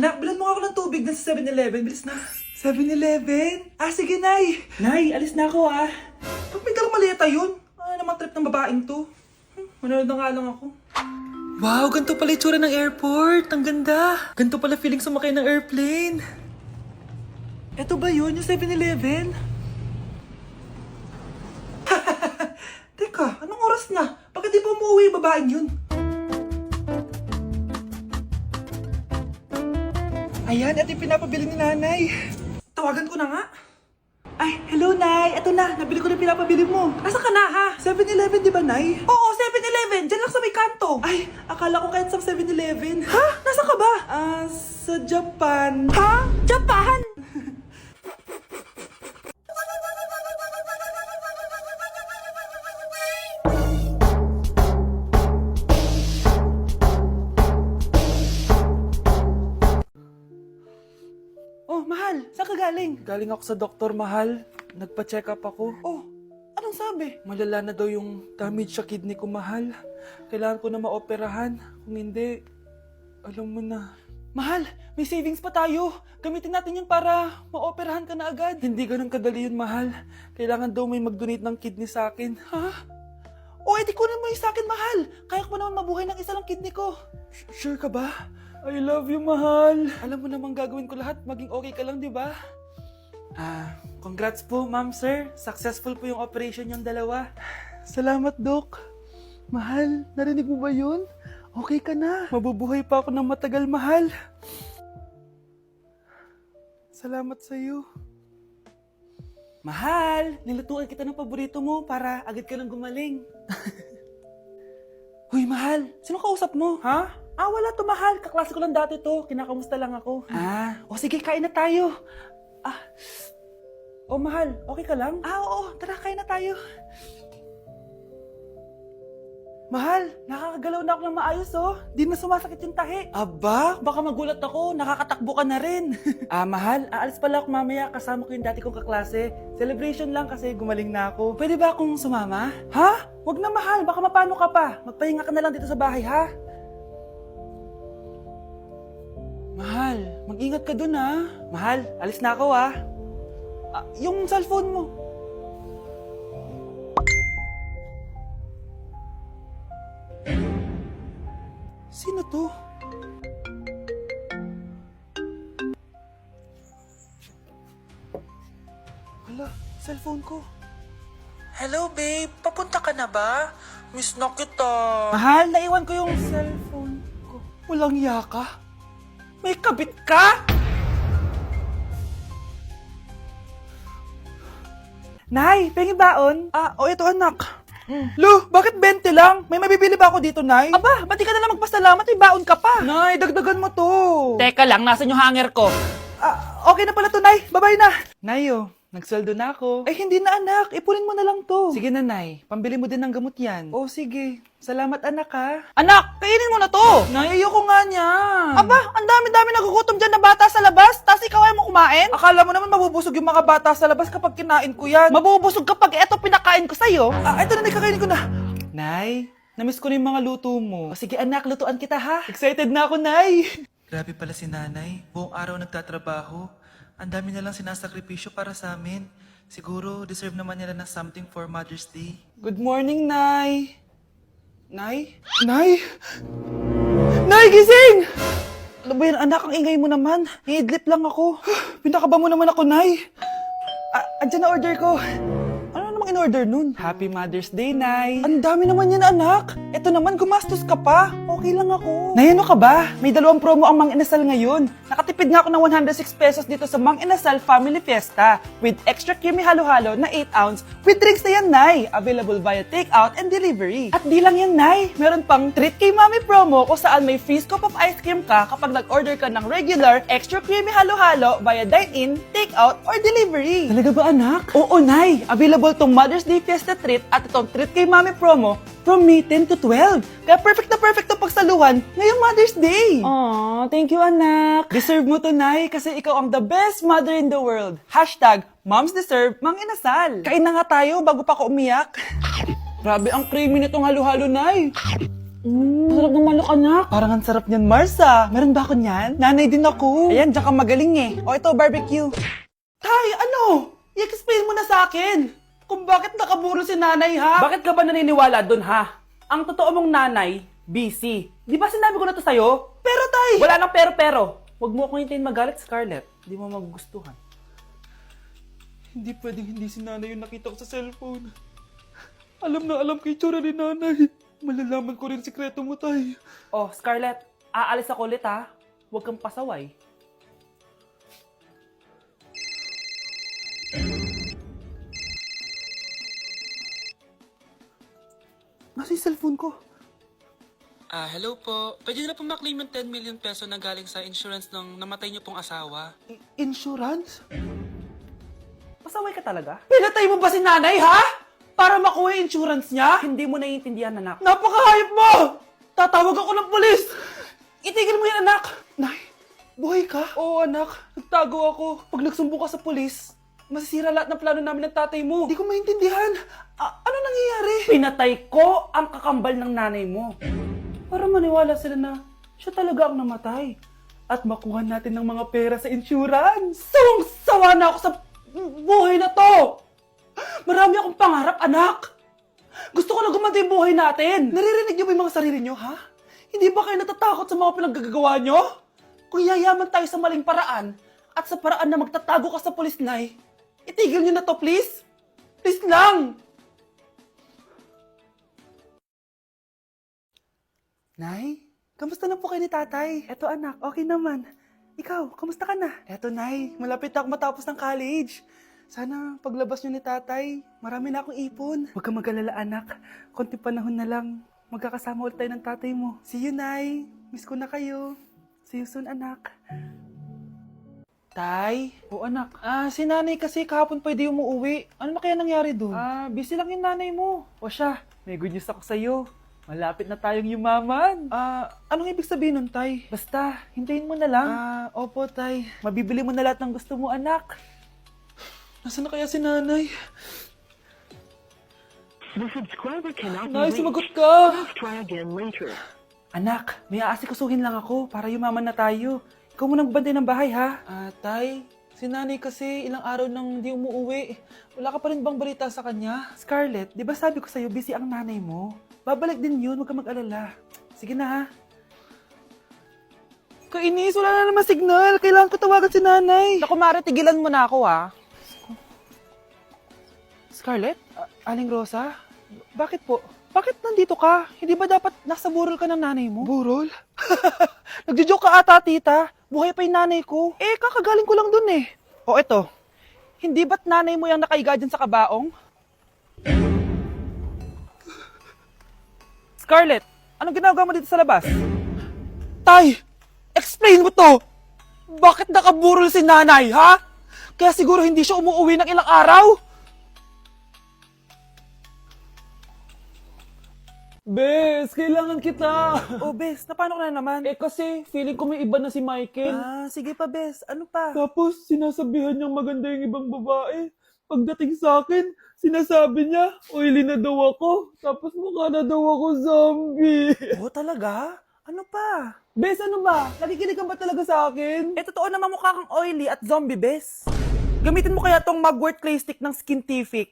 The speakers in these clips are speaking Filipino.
Anak, bilan mo ako ng tubig na sa 7-Eleven. Bilis na. 7-Eleven? Ah, sige, Nay. Nay, alis na ako, ah. Ba't may dalang maleta yun? Ano naman trip ng babaeng to? Manonood na nga lang ako. Wow, ganito pala itsura ng airport. Ang ganda. Ganito pala feeling sumakay ng airplane. Eto ba yun, yung 7-Eleven? Teka, anong oras na? Bakit di pa umuwi yung babaeng yun? Ayan, ito yung pinapabili ni Nanay. Tawagan ko na nga. Ay, hello, Nay. Eto na, nabili ko na yung pinapabili mo. Nasa ka na, ha? 7-Eleven, di ba, Nay? Oo, 7-Eleven. Diyan lang sa may kanto. Ay, akala ko kahit sa 7-Eleven. Ha? Nasa ka ba? Sa Japan. Ha? Japan? Oh, mahal. Saan ka galing? Galing ako sa doktor, mahal. Nagpa-check up ako. Oh, anong sabi? Malala na daw yung damage sa kidney ko, mahal. Kailangan ko na maoperahan. Kung hindi, alam mo na. Mahal, may savings pa tayo. Gamitin natin yun para maoperahan ka na agad. Hindi ganun kadali yun, mahal. Kailangan daw may mag-donate ng kidney sa akin. Ha? Oh, edi kunin mo yung sa akin, mahal. Kaya ko pa naman mabuhay ng isa lang kidney ko. Sure ka ba? I love you, mahal. Alam mo namang gagawin ko lahat, maging okay ka lang, di ba? Congrats po, ma'am, sir. Successful po yung operation yung dalawa. Salamat, Doc. Mahal, narinig mo ba yun? Okay ka na. Mabubuhay pa ako ng matagal, mahal. Salamat sa'yo. Mahal, nilutuan kita ng paborito mo para agad ka lang gumaling. Huy, mahal, sino kausap mo? Ha? Wala to, mahal. Kaklase ko lang dati to. Kinakamusta lang ako. Sige, kain na tayo. Mahal, okay ka lang? Oo, tara, kain na tayo. Mahal, nakakagalaw na ako ng maayos, oh. Di na sumasakit yung tahi. Aba, baka magulat ako. Nakakatakbo ka na rin. Mahal, aalis pala ako mamaya. Kasama ko yung dati kong kaklase. Celebration lang kasi gumaling na ako. Pwede ba akong sumama? Ha? Wag na, mahal. Baka mapano ka pa. Magpahinga ka na lang dito sa bahay, ha? Mahal, mag-ingat ka dun, ha? Mahal, alis na ako, ha? Yung cellphone mo. Sino to? Hala, cellphone ko. Hello, babe. Papunta ka na ba? Miss na kita. Mahal, naiwan ko yung cellphone ko. Walang yaka. May kabit ka? Nay, pengi baon? Ito anak. Lo, bakit 20 lang? May mabibili ba ako dito, Nay? Aba, ba't di ka na lang magpasalamat? May baon ka pa. Nay, dagdagan mo to. Teka lang, nasan yung hanger ko? Okay na pala to, Nay. Babay na. Nayo, nagsweldo na ako. Ay, hindi na, anak. Ipunin mo na lang to. Sige na, Nay. Pambili mo din ng gamot yan. Sige. Salamat, anak, ha. Anak, kainin mo na to! Nay, ayoko nga niyan. Aba, ang dami-dami nagugutom dyan na bata sa labas, tas ikaw ay mo kumain? Akala mo naman mabubusog yung mga bata sa labas kapag kinain ko yan. Mabubusog kapag eto pinakain ko sa'yo. Ito na, Nay, kakainin ko na. Nay, namiss ko na yung mga luto mo. Sige, anak, lutuan kita, ha. Excited na ako, Nay. Grabe pala si Nanay. Buong araw nagtatrabaho. Ang dami na lang sinasakripisyo para sa amin. Siguro, deserve naman nila ng something for Mother's Day. Good morning, Nay. Nay? Nay? Nay, gising! Ano ba yan, anak? Ang ingay mo naman. Iidlip lang ako. Pinakaba mo naman ako, Nay. Andyan na order ko. Ano namang in-order nun? Happy Mother's Day, Nay. Ang dami naman yan, anak. Ito naman, gumastos ka pa. Okay lang ako. Nay, ano ka ba? May 2 promo ang Mang Inasal ngayon. Nakatipid nga ako ng 106 pesos dito sa Mang Inasal Family Fiesta with extra creamy halo-halo na 8 ounce with drinks na yan, Nay. Available via takeout and delivery. At di lang yan, Nay. Meron pang Treat Kay Mami promo kung saan may free scoop of ice cream ka kapag nag-order ka ng regular extra creamy halo-halo via dine-in, takeout, or delivery. Talaga ba, anak? Oo, Nay. Available tong Mother's Day Fiesta Treat at itong Treat Kay Mami promo from May 10 to 12. Kaya perfect na pagsaluhan ngayong Mother's Day. Aww, thank you, anak. Deserve mo to, Nay, kasi ikaw ang the best mother in the world. #Moms deserve Mang Inasal. Kain na nga tayo bago pa ako umiyak. Grabe ang creamy nitong halo-halo, Nay. Masarap ng manok, anak. Parang ang sarap niyan, Marsa. Meron ba ako niyan? Nanay din ako. Ayan, diyan ka magaling eh. O ito, barbecue. Tay, ano? I-explain mo na sa akin. Kung bakit nakaburo si nanay, ha? Bakit ka ba naniniwala dun, ha? Ang totoo mong nanay, busy. Di ba sinabi ko na to sa'yo? Pero, tay! Wala nang pero. Huwag mo akong hintayin magalit, Scarlett. Di mo magugustuhan. Hindi pwedeng hindi si nanay yung nakita ko sa cellphone. Alam na alam kay tsura ni nanay. Malalaman ko rin sikreto mo, tay. Oh, Scarlett, aalis ako ulit, ha? Huwag kang pasaway. Nasa yung cellphone ko? Hello po. Pwede na po maklaim yung 10 million peso na galing sa insurance ng namatay niyo pong asawa. Insurance? Pasaway ka talaga? Pinatay mo ba si nanay, ha? Para makuha yung insurance niya? Hindi mo naiintindihan, anak. Napakahayop mo! Tatawag ako ng pulis! Itigil mo yan, anak! Nay, buhay ka? Oo, anak. Nagtago ako. Pag nagsumbong ka sa pulis, masisira lahat ng plano namin ng tatay mo. Hindi ko maintindihan. Ano nangyayari? Pinatay ko ang kakambal ng nanay mo. Para maniwala sila na siya talaga ang namatay. At makuha natin ng mga pera sa insurance. Sawang-sawa na ako sa buhay na to! Marami akong pangarap, anak! Gusto ko na gumanda yung buhay natin! Naririnig niyo ba yung mga sarili niyo, ha? Hindi ba kayo natatakot sa mga pinaggagawa niyo? Kung yayaman tayo sa maling paraan at sa paraan na magtatago ka sa pulis, Nay, itigil niyo na to, please! Please lang! Nay, kamusta na po kayo ni tatay? Eto anak, okay naman. Ikaw, kamusta ka na? Eto Nay, malapit na ako matapos ng college. Sana paglabas niyo ni tatay, marami na akong ipon. Huwag kang mag-alala anak, konti panahon na lang. Magkakasama ulit tayo ng tatay mo. See you, Nay. Miss ko na kayo. See you soon, anak. Tay? O anak, Si nanay kasi kahapon pwede umuwi. Ano na kaya nangyari doon? busy lang yung nanay mo. O siya, may good news ako sa'yo. Malapit na tayong yumaman. Anong ibig sabihin nun, Tay? Basta, hintayin mo na lang. Opo, Tay. Mabibili mo na lahat ng gusto mo, anak. Nasaan na kaya si nanay? The subscriber cannot be Nay, reached. sumagot ka! Please try again later. Anak, may aasikasuhin lang ako para yumaman na tayo. Ikaw munang bantay ng bahay, ha? Tay, si nanay kasi ilang araw nang di umuwi. Wala ka pa rin bang balita sa kanya? Scarlett, di ba sabi ko sa'yo, busy ang nanay mo? Babalik din yun, huwag ka mag-alala. Sige na, ha? Kainis, wala na naman signal. Kailangan ko tawagan si nanay. Naku, Mare, tigilan mo na ako, ha? Scarlett? Aling Rosa? Bakit po? Bakit nandito ka? Hindi ba dapat nasa burol ka ng nanay mo? Burol? Nagjo-joke ka ata, tita. Buhay pa yung nanay ko. Kakagaling ko lang dun eh. O eto, hindi ba't nanay mo yung nakaiga dyan sa kabaong? Scarlett, anong ginagawa mo dito sa labas? Tay, explain mo to. Bakit nakaburol si nanay, ha? Kaya siguro hindi siya umuwi ng ilang araw? Bes, kailangan kita. Oh, Bes, paano ka na naman? Kasi feeling ko may iba na si Michael. Sige pa, Bes. Ano pa? Tapos sinasabihan niyang maganda yung ibang babae. Pagdating sa akin, sinasabi niya, oily na daw ako. Tapos mukha na daw ako zombie. Oh, talaga? Ano pa? Bes, ano ba? Nakikinig ka ba talaga sa akin? Totoo naman mukha kang oily at zombie, Bes. Gamitin mo kaya tong Mugwort Clay Stick ng Skintific.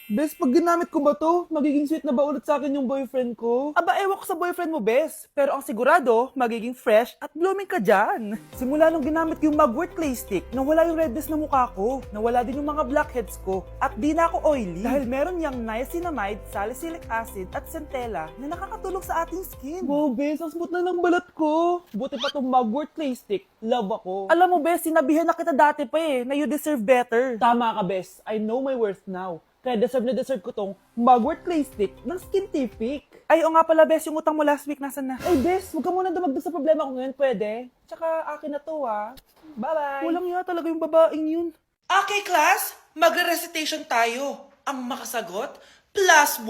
Bes, pag ginamit ko ba to, magiging sweet na ba ulit sa akin yung boyfriend ko? Aba, ewan ko sa boyfriend mo, Bes. Pero ang sigurado, magiging fresh at blooming ka dyan. Simula nung ginamit ko yung Mugwort Clay Stick, nawala yung redness na mukha ko. Nawala din yung mga blackheads ko. At di na ako oily. Dahil meron niyang niacinamide, salicylic acid, at centella na nakakatulong sa ating skin. Wow, Bes, ang smooth na ng balat ko. Buti pa tong Mugwort Clay Stick. Love ako. Alam mo, Bes, sinabihan na kita dati pa na you deserve better. Tama ka, Bes. I know my worth now. Kaya deserve na deserve ko tong Mugwort Clay Stick ng Skintific. Ay, o nga pala, Bes, yung utang mo last week, nasan na? Ay, Bes, huwag ka muna dumagdag sa problema ko ngayon, pwede? Tsaka akin na to, ha? Bye-bye. Walang iya talaga yung babaeng yun. Okay, class, magre-recitation tayo. Ang makasagot, +1.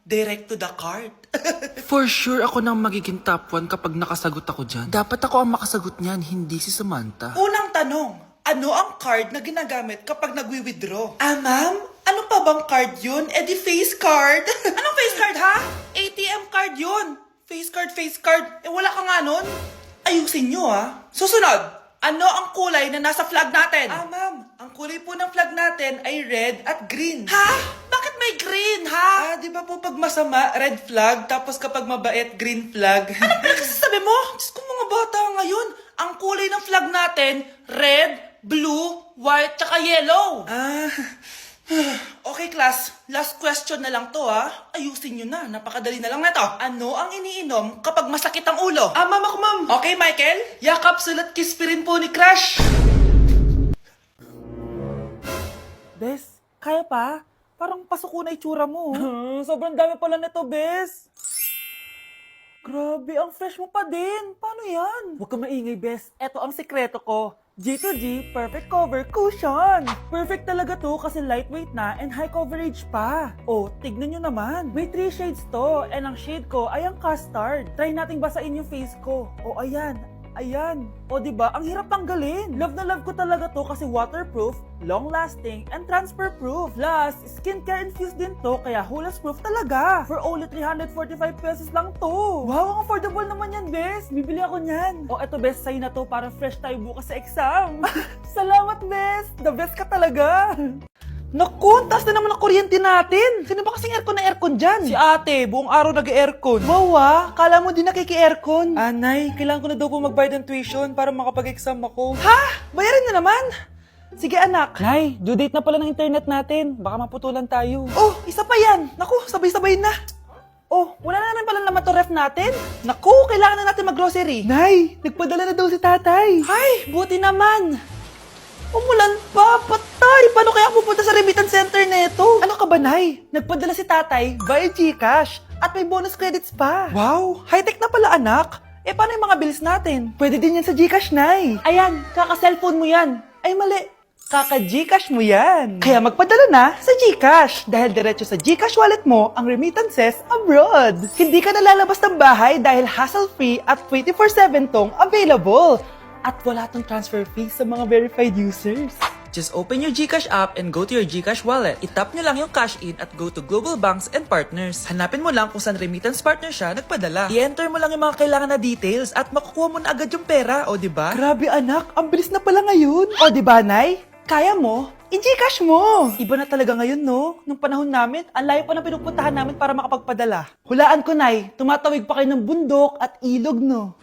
Direct to the card. For sure ako nang magiging top 1 kapag nakasagot ako dyan. Dapat ako ang makasagot niyan, hindi si Samantha. Unang tanong, ano ang card na ginagamit kapag nagwi-withdraw? Ma'am? Ano pa bang card yun? Di face card. Anong face card, ha? ATM card yun. Face card. Eh, wala ka nga nun? Ayusin nyo, ha? Susunod! Ano ang kulay na nasa flag natin? Ma'am, ang kulay po ng flag natin ay red at green. Ha? Bakit may green, ha? Di ba po pag masama, red flag, tapos kapag mabait, green flag? Anong pinagsasabi mo? Diyos ko, mga bata ngayon. Ang kulay ng flag natin, red, blue, white, tsaka yellow. Okay, class. Last question na lang to, ha? Ayusin nyo na. Napakadali na lang na to. Ano ang iniinom kapag masakit ang ulo? Ma'am ako, ma'am. Okay, Michael? Yakap, sulat, kiss pa rin po ni Crush. Bes, kaya pa? Parang pasuko na itsura mo. Sobrang dami pala nito, Bes. Grabe, ang fresh mo pa din. Paano yan? Huwag ka maingay, Bes. Eto ang sikreto ko. G2G Perfect Cover Cushion. Perfect talaga to kasi lightweight na and high coverage pa. Oh, tignan nyo naman. May 3 shades to and ang shade ko ay ang custard. Try nating basain yung face ko. Oh, ayan. Ayan. O, diba? Ang hirap tanggalin. Love na love ko talaga to kasi waterproof, long-lasting, and transfer-proof. Plus, skincare infused din to kaya hulas-proof talaga. For only 345 pesos lang to. Wow, ang affordable naman yan, Bes. Bibili ako niyan. O, eto, Bes, sa'yo na to para fresh tayo bukas sa exam. Salamat, Bes. The best ka talaga. Naku, taas na naman ang kuryente natin. Sino ba kasing aircon dyan? Si ate, buong araw nag-aircon. Wow, kala mo din nakiki-aircon. Anay, kailangan ko na daw po magbayad ng tuition para makapag-exam ako. Ha? Bayarin na naman? Sige anak. Nay, due date na pala ng internet natin. Baka maputulan tayo. Oh, isa pa yan. Naku, sabay-sabay na. Oh, wala na naman pala naman to ref natin. Naku, kailangan na natin mag-grocery. Nay, nagpadala na daw si tatay. Ay, buti naman. Umulan pa, patay! Paano kaya ako pupunta sa remittance center neto? Ano ka ba, Nay? Nagpadala si tatay via GCash at may bonus credits pa. Wow, high-tech na pala, anak. Eh, paano yung mga bills natin? Pwede din yan sa GCash, Nay. Ayan, kaka-cellphone mo yan. Ay, mali. Kaka-GCash mo yan. Kaya magpadala na sa GCash dahil diretso sa GCash wallet mo ang remittances abroad. Hindi ka nalalabas ng bahay dahil hassle-free at 24/7 tong available. At wala tong transfer fee sa mga verified users. Just open your GCash app and go to your GCash wallet. Itap nyo lang yung cash in at go to global banks and partners. Hanapin mo lang kung saan remittance partner siya nagpadala. I-enter mo lang yung mga kailangan na details at makukuha mo na agad yung pera, o diba? Grabe anak, ang bilis na pala ngayon. O diba, Nay? Kaya mo? I-GCash mo! Iba na talaga ngayon, no? Nung panahon namin, ang layo pa ng pinupuntahan namin para makapagpadala. Hulaan ko, Nay, tumatawid pa kayo ng bundok at ilog, no?